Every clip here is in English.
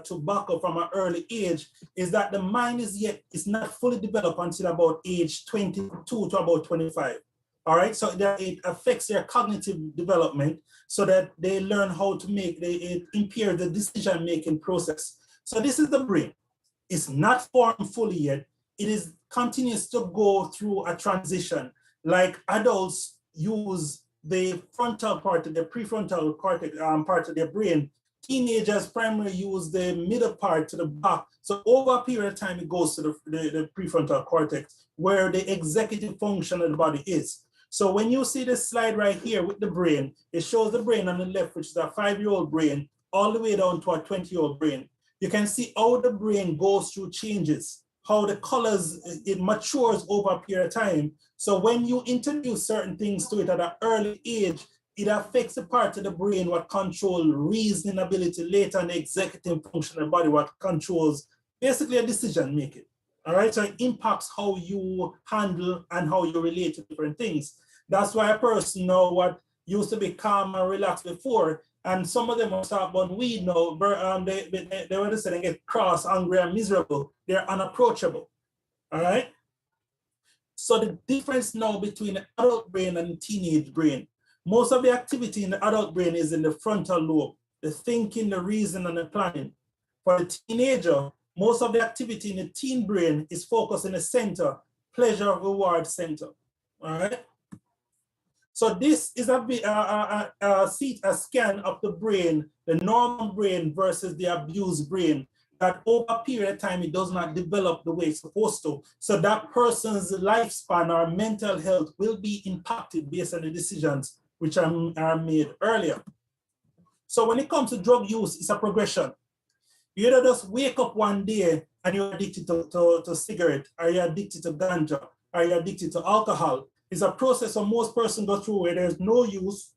tobacco from an early age is that the mind is not fully developed until about age 22 to about 25. All right, so that it affects their cognitive development so that they learn how to it impairs the decision-making process. So this is the brain. It's not formed fully yet. It is continues to go through a transition. Like adults use the frontal part of the prefrontal cortex part of their brain. Teenagers primarily use the middle part to the back. So over a period of time, it goes to the prefrontal cortex, where the executive function of the body is. So when you see this slide right here with the brain, it shows the brain on the left, which is a 5-year-old brain, all the way down to a 20-year-old brain. You can see how the brain goes through changes, how the colors, it matures over a period of time. So when you introduce certain things to it at an early age, it affects the part of the brain what control reasoning ability, later in the executive function of the body, what controls basically a decision making. All right, so it impacts how you handle and how you relate to different things. That's why a person now what used to be calm and relaxed before, and some of them will start about weed now, they want to say they get cross, angry, and miserable. They're unapproachable. All right. So the difference now between the adult brain and the teenage brain, most of the activity in the adult brain is in the frontal lobe, the thinking, the reason, and the planning. For the teenager, most of the activity in the teen brain is focused in the center, pleasure reward center. All right. So this is a scan of the brain, the normal brain versus the abused brain, that over a period of time, it does not develop the way it's supposed to. So that person's lifespan or mental health will be impacted based on the decisions which are made earlier. So when it comes to drug use, it's a progression. You either just wake up one day and you're addicted to cigarette, or you're addicted to ganja, or you're addicted to alcohol. It's a process that most persons go through where there's no use,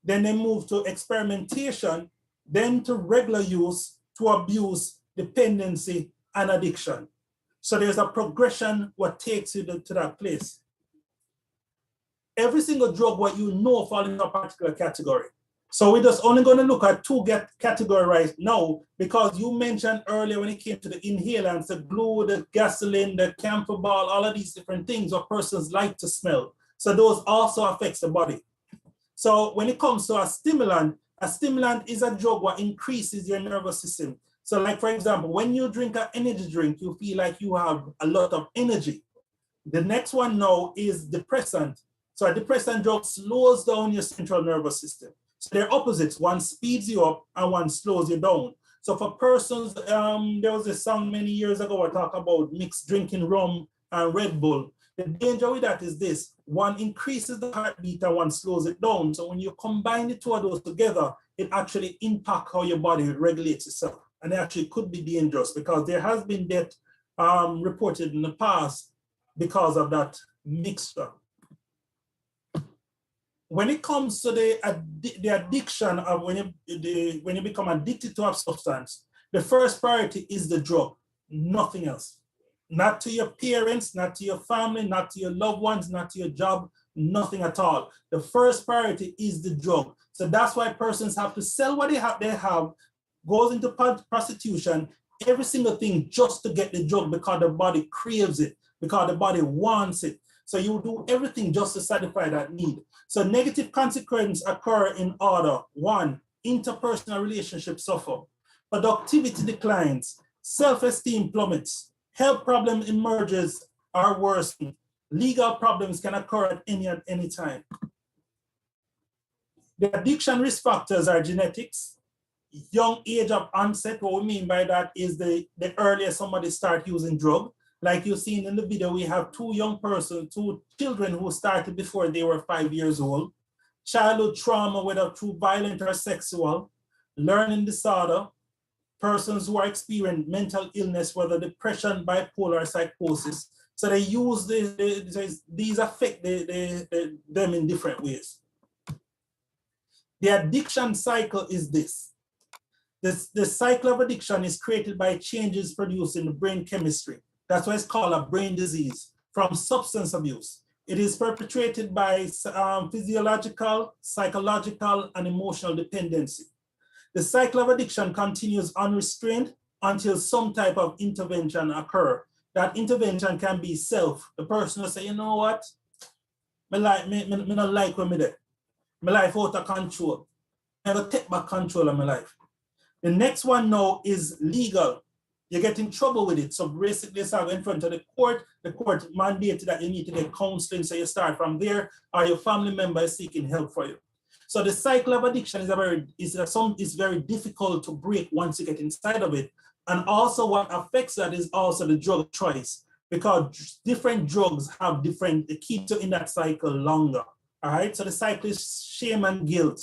then they move to experimentation, then to regular use, to abuse, dependency, and addiction. So there's a progression what takes you to that place. Every single drug what you know falls in a particular category. So we're just only going to look at two categories right now, because you mentioned earlier when it came to the inhalants, the glue, the gasoline, the camphor ball, all of these different things what persons like to smell. So those also affects the body. So when it comes to a stimulant is a drug what increases your nervous system. So like, for example, when you drink an energy drink, you feel like you have a lot of energy. The next one now is depressant. So a depressant drug slows down your central nervous system. So they're opposites. One speeds you up and one slows you down. So for persons, there was a song many years ago I talk about mixed drinking rum and Red Bull. The danger with that is this: one increases the heartbeat and one slows it down. So when you combine the two of those together, it actually impacts how your body regulates itself. And it actually could be dangerous, because there has been death reported in the past because of that mixture. When it comes to the addiction of when you become addicted to a substance, the first priority is the drug, nothing else. Not to your parents, not to your family, not to your loved ones, not to your job, nothing at all. The first priority is the drug. So that's why persons have to sell what they have, goes into prostitution, every single thing just to get the drug, because the body craves it, because the body wants it. So you do everything just to satisfy that need. So negative consequences occur in order. 1, interpersonal relationships suffer. Productivity declines. Self-esteem plummets. Health problem emerges or worsens. Legal problems can occur at any time. The addiction risk factors are genetics, young age of onset. What we mean by that is the earlier somebody start using drug. Like you've seen in the video, we have two children who started before they were 5 years old. Childhood trauma, whether through violent or sexual, learning disorder, persons who are experiencing mental illness, whether depression, bipolar, or psychosis. So they use these affect them in different ways. The addiction cycle is this. The cycle of addiction is created by changes produced in the brain chemistry. That's why it's called a brain disease from substance abuse. It is perpetrated by physiological, psychological, and emotional dependency. The cycle of addiction continues unrestrained until some type of intervention occur. That intervention can be self. The person will say, you know what? Me not like when me there. My life out of control. I never take back control of my life. The next one now is legal. You get in trouble with it. So basically, it's in front of the court mandates that you need to get counseling. So you start from there, or your family member is seeking help for you. So the cycle of addiction is very difficult to break once you get inside of it. And also what affects that is also the drug choice, because different drugs have different, it keeps you in that cycle longer. All right, so the cycle is shame and guilt,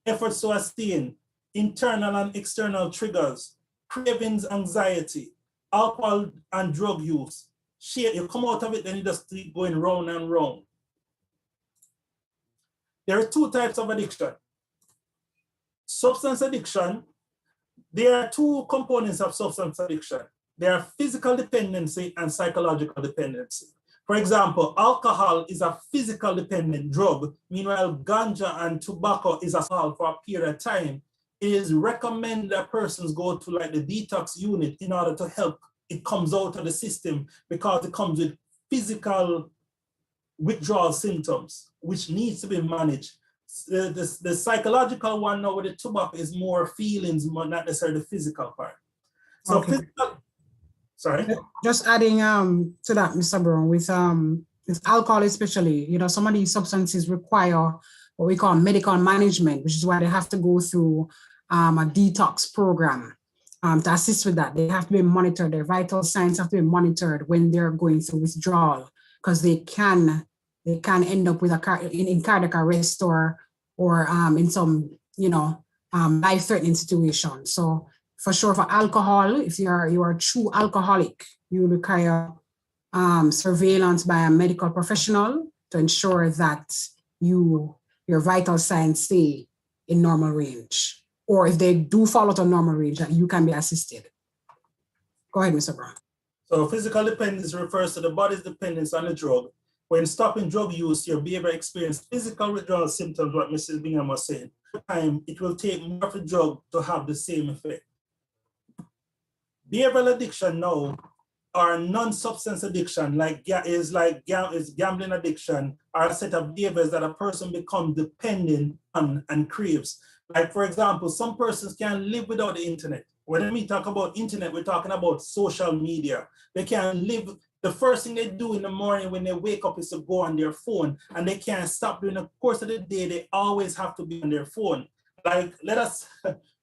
efforts to abstain, internal and external triggers, cravings, anxiety, alcohol and drug use. You come out of it, then you just keep going round and round. There are two types of addiction. Substance addiction, there are two components of substance addiction. There are physical dependency and psychological dependency. For example, alcohol is a physical dependent drug. Meanwhile, ganja and tobacco is alcohol for a period of time. It is recommended that persons go to like the detox unit in order to help it comes out of the system, because it comes with physical withdrawal symptoms, which needs to be managed. The psychological one now with the tobacco is more feelings, more not necessarily the physical part. So okay. Sorry. Just adding to that, Mr. Brown, with alcohol especially, you know, some of these substances require what we call medical management, which is why they have to go through a detox program to assist with that. They have to be monitored. Their vital signs have to be monitored when they're going through withdrawal, because they can end up with in cardiac arrest or in some, you know, life-threatening situation. So for sure, for alcohol, if you are a true alcoholic, you require surveillance by a medical professional to ensure that your vital signs stay in normal range. Or if they do fall out of normal range, that you can be assisted. Go ahead, Mr. Brown. So physical dependence refers to the body's dependence on the drug. When stopping drug use, your behavior experiences physical withdrawal symptoms, what Mrs. Bingham was saying. Time, it will take more of the drug to have the same effect. Behavioral addiction now, or non-substance addiction, is gambling addiction, are a set of behaviors that a person becomes dependent on and craves. Like, for example, some persons can't live without the internet. When we talk about internet, we're talking about social media. They can't live. The first thing they do in the morning when they wake up is to go on their phone, and they can't stop. During the course of the day, they always have to be on their phone. Like, let us,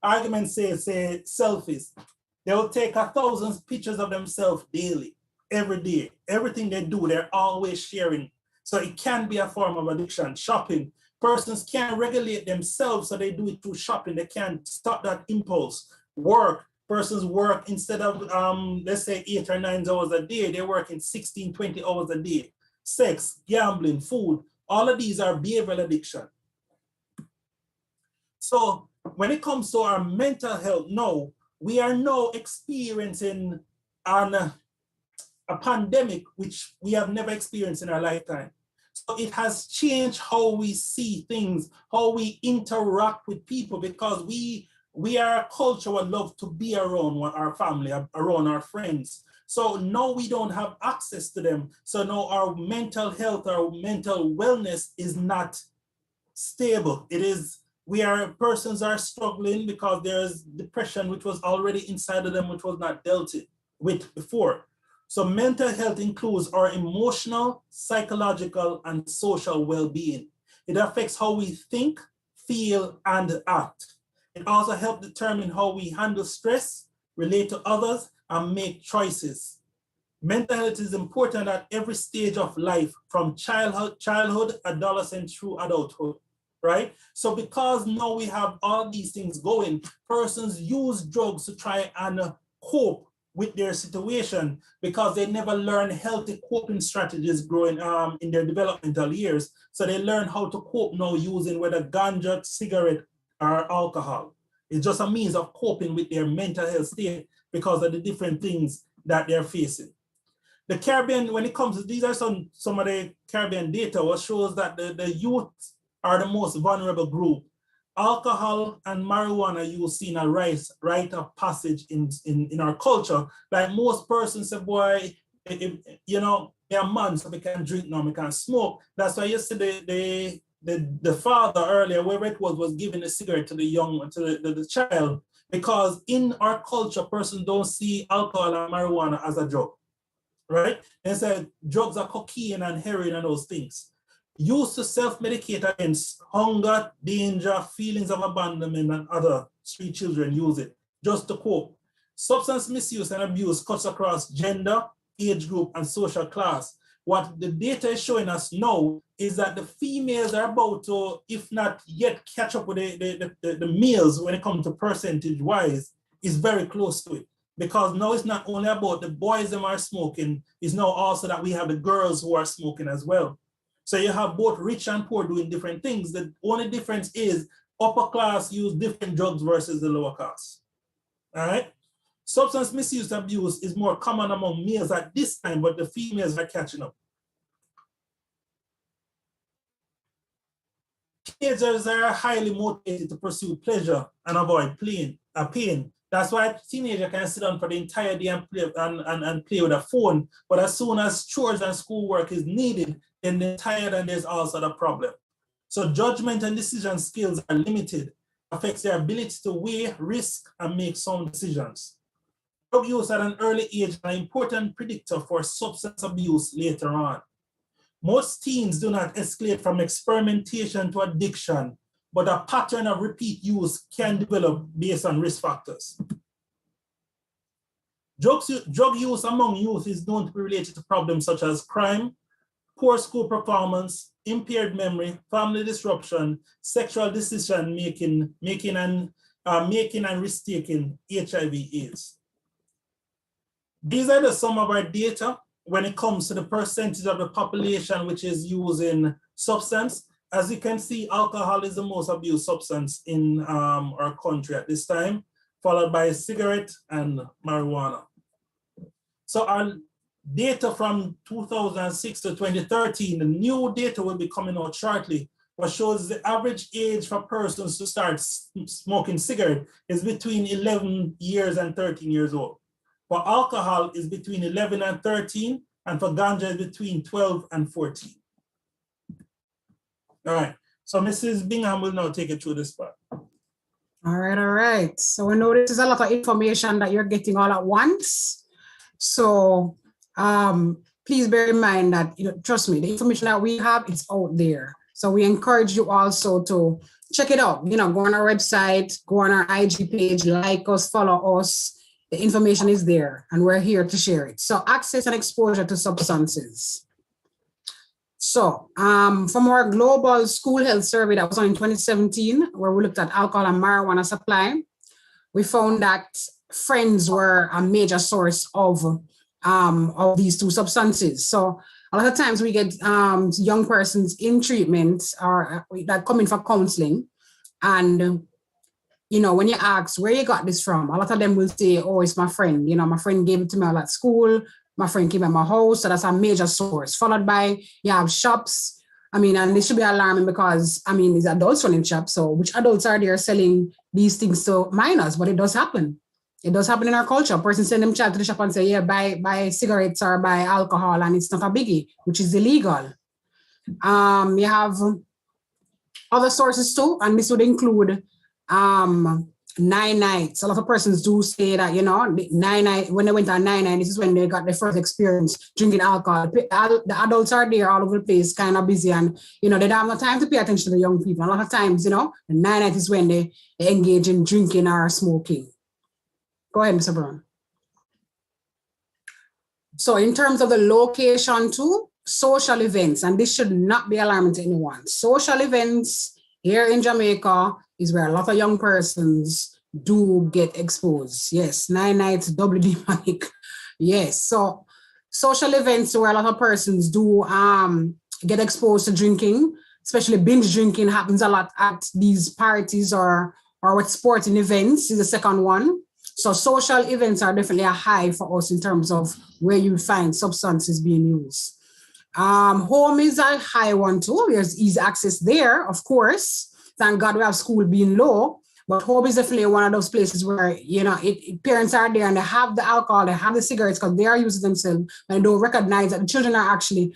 argument say selfies. They will take 1,000 pictures of themselves daily, every day. Everything they do, they're always sharing. So it can be a form of addiction. Shopping. Persons can't regulate themselves, so they do it through shopping. They can't stop that impulse. Work. Persons work instead of, let's say 8 or 9 hours a day, they're working 16, 20 hours a day. Sex, gambling, food, all of these are behavioral addiction. So when it comes to our mental health now, we are now experiencing a pandemic which we have never experienced in our lifetime. So it has changed how we see things, how we interact with people, because we are a culture that love to be around our family, around our friends. So now we don't have access to them. So now our mental health, our mental wellness is not stable. Persons are struggling because there's depression, which was already inside of them, which was not dealt with before. So mental health includes our emotional, psychological, and social well-being. It affects how we think, feel, and act. It also helps determine how we handle stress, relate to others, and make choices. Mental health is important at every stage of life, from childhood, adolescence, through adulthood, right? So because now we have all these things going, persons use drugs to try and cope with their situation, because they never learn healthy coping strategies growing in their developmental years. So they learn how to cope now using whether ganja, cigarette, or alcohol. It's just a means of coping with their mental health state because of the different things that they're facing. The Caribbean, when it comes to, these are some of the Caribbean data, what shows that the youth are the most vulnerable group. alcohol and marijuana you see in a rite of passage in our culture. Like most persons say, boy, you know, they're man, so they can drink now, they can smoke. That's why yesterday the father earlier, wherever it was giving a cigarette to the child, because in our culture, persons don't see alcohol and marijuana as a drug, right? They said drugs are cocaine and heroin and those things. Used to self-medicate against hunger, danger, feelings of abandonment, and other street children use it just to cope. Substance misuse and abuse cuts across gender, age group, and social class. What the data is showing us now is that the females are about to, if not yet, catch up with the males when it comes to percentage-wise, is very close to it. Because now it's not only about the boys that are smoking, it's now also that we have the girls who are smoking as well. So you have both rich and poor doing different things. The only difference is upper class use different drugs versus the lower class. All right. Substance misuse abuse is more common among males at this time, but the females are catching up. Teenagers are highly motivated to pursue pleasure and avoid pain. That's why a teenager can sit down for the entire day and play with a phone. But as soon as chores and schoolwork is needed, then they're tired and there's also the problem. So judgment and decision skills are limited, affects their ability to weigh risk and make sound decisions. Drug use at an early age is an important predictor for substance abuse later on. Most teens do not escalate from experimentation to addiction, but a pattern of repeat use can develop based on risk factors. Drug use among youth is known to be related to problems such as crime, poor school performance, impaired memory, family disruption, sexual decision making and risk-taking, HIV/AIDS. These are some of our data when it comes to the percentage of the population which is using substance. As you can see, alcohol is the most abused substance in our country at this time, followed by cigarette and marijuana. So our data from 2006 to 2013, the new data will be coming out shortly, what shows the average age for persons to start smoking cigarette is between 11 years and 13 years old. For alcohol is between 11 and 13, and for ganja is between 12 and 14. All right, so Mrs. Bingham will now take it through this part. All right. So we know this is a lot of information that you're getting all at once. So please bear in mind that, trust me, the information that we have is out there. So we encourage you also to check it out. Go on our website, go on our IG page, like us, follow us. The information is there and we're here to share it. So access and exposure to substances. So from our global school health survey that was on in 2017, where we looked at alcohol and marijuana supply, we found that friends were a major source of these two substances. So a lot of times we get young persons in treatment or that come in for counseling, and when you ask where you got this from, a lot of them will say, oh, it's my friend. My friend gave it to me at school. My friend came at my house. So that's a major source. Followed by, you have shops. And this should be alarming because, it's adults running shops. So which adults are there selling these things to minors? But it does happen. It does happen in our culture. A person send them child to the shop and say, yeah, buy cigarettes or buy alcohol. And it's not a biggie, which is illegal. You have other sources too. And this would include 9 nights. A lot of persons do say that, 9 nights, when they went on 9 nights, this is when they got their first experience drinking alcohol. The adults are there all over the place, kind of busy, and, they don't have no time to pay attention to the young people. A lot of times, the 9 nights is when they engage in drinking or smoking. Go ahead, Mr. Brown. So in terms of the location too, social events, and this should not be alarming to anyone. Social events here in Jamaica is where a lot of young persons do get exposed. Yes, 9 nights, doubly demonic. Yes, so social events where a lot of persons do get exposed to drinking, especially binge drinking happens a lot at these parties or with sporting events is the second one. So social events are definitely a high for us in terms of where you find substances being used. Home is a high one too. There's easy access there, of course. thank God we have school being low, but Hope is definitely one of those places where, you know, parents are there and they have the alcohol, they have the cigarettes because they are using themselves, and they don't recognize that the children are actually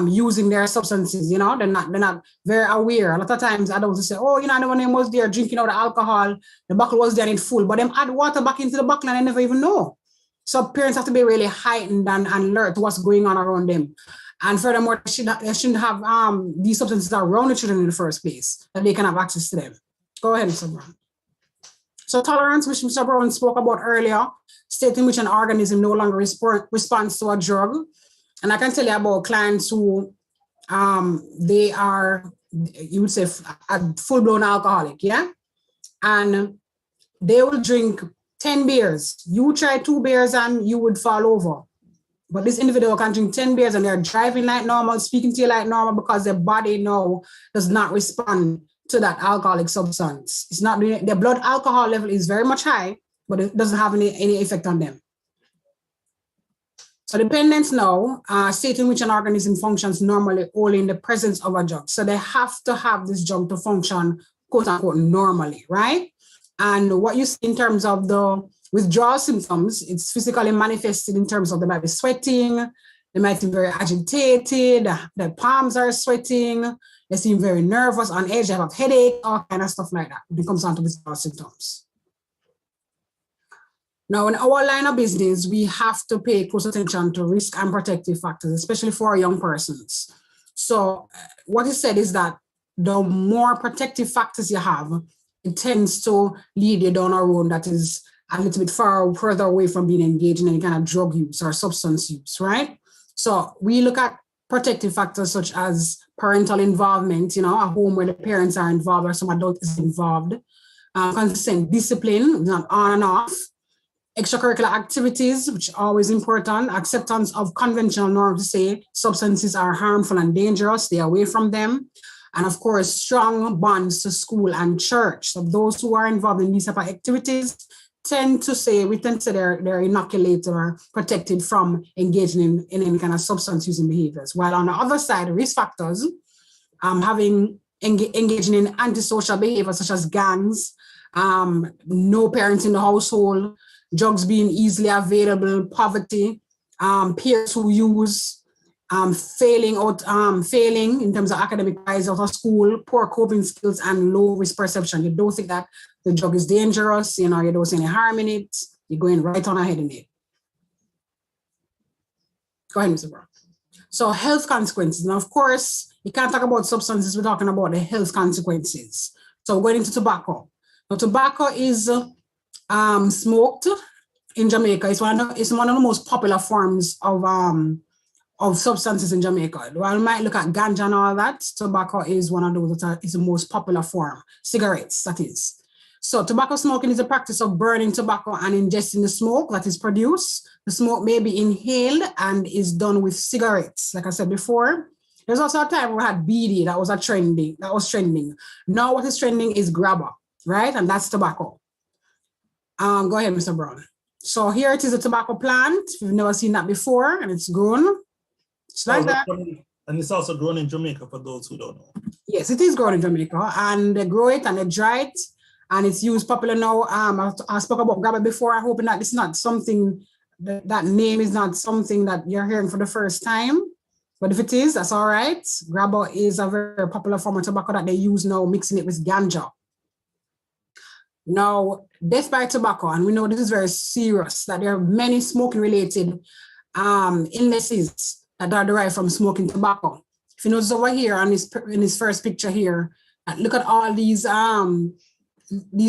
using their substances. You know, they're not very aware. A lot of times adults will say, oh, you know, when they was there drinking out the alcohol, the bottle was there in full, but them add water back into the bottle and they never even know. So parents have to be really heightened and alert to what's going on around them. And furthermore, they shouldn't have these substances around the children in the first place, that they can have access to them. Go ahead, Mr. Brown. So tolerance, which Mr. Brown spoke about earlier, state in which an organism no longer responds to a drug. And I can tell you about clients who they are, you would say, a full-blown alcoholic, yeah? And they will drink 10 beers. You try 2 beers and you would fall over. But this individual can drink 10 beers and they're driving like normal, speaking to you like normal, because their body now does not respond to that alcoholic substance. It's not, their blood alcohol level is very much high, but it doesn't have any effect on them. So dependence now, state in which an organism functions normally only in the presence of a drug. So they have to have this drug to function, quote unquote, normally, right? And what you see in terms of the withdrawal symptoms, it's physically manifested in terms of they might be sweating, they might seem very agitated, their palms are sweating, they seem very nervous, on edge, they have a headache, all kind of stuff like that. It comes down to withdrawal symptoms. Now, in our line of business, we have to pay close attention to risk and protective factors, especially for our young persons. So what is said is that the more protective factors you have, it tends to lead you down a road that is a little bit further away from being engaged in any kind of drug use or substance use, right? So we look at protective factors such as parental involvement, you know, a home where the parents are involved or some adult is involved, consistent discipline, not on and off, extracurricular activities, which are always important, acceptance of conventional norms to say substances are harmful and dangerous, stay away from them. And of course, strong bonds to school and church. So those who are involved in these type of activities we tend to say they're inoculated or protected from engaging in any kind of substance using behaviors. While on the other side, risk factors, engaging in antisocial behaviors such as gangs, no parents in the household, drugs being easily available, poverty, peers who use, failing in terms of academic rise out of school, poor coping skills, and low risk perception. You don't think that the drug is dangerous, you know, you don't see any harm in it, you're going right on ahead in it. Go ahead, Mr. Brown. So health consequences. Now, of course, you can't talk about substances, we're talking about the health consequences. So we're going into tobacco. Now, tobacco is smoked in Jamaica. It's one of the most popular forms of substances in Jamaica. While we might look at ganja and all that, tobacco is one of those that is the most popular form. Cigarettes, that is. So tobacco smoking is a practice of burning tobacco and ingesting the smoke that is produced. The smoke may be inhaled and is done with cigarettes. Like I said before, there's also a time we had BD that was trending. Now what is trending is grabber, right? And that's tobacco. Go ahead, Mr. Brown. So here it is, a tobacco plant. We've never seen that before, and it's grown. It's like that. And it's also grown in Jamaica for those who don't know. Yes, it is grown in Jamaica, and they grow it and they dry it, and it's used popular now. I spoke about grabber before. I hope that it's not something, that name is not something that you're hearing for the first time. But if it is, that's all right. Grabber is a very popular form of tobacco that they use now, mixing it with ganja. Now, death by tobacco, and we know this is very serious, that there are many smoking-related illnesses that are derived from smoking tobacco. If you notice over here in this first picture here, look at all these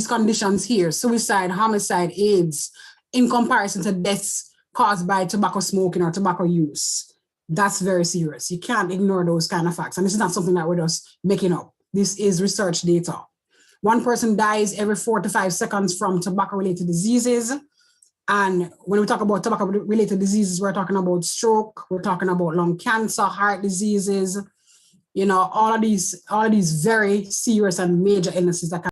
conditions here: suicide, homicide, AIDS, in comparison to deaths caused by tobacco smoking or tobacco use. That's very serious. You can't ignore those kind of facts. And this is not something that we're just making up. This is research data. 1 person dies every 4 to 5 seconds from tobacco-related diseases. And when we talk about tobacco-related diseases, we're talking about stroke, we're talking about lung cancer, heart diseases, you know, all of these very serious and major illnesses that can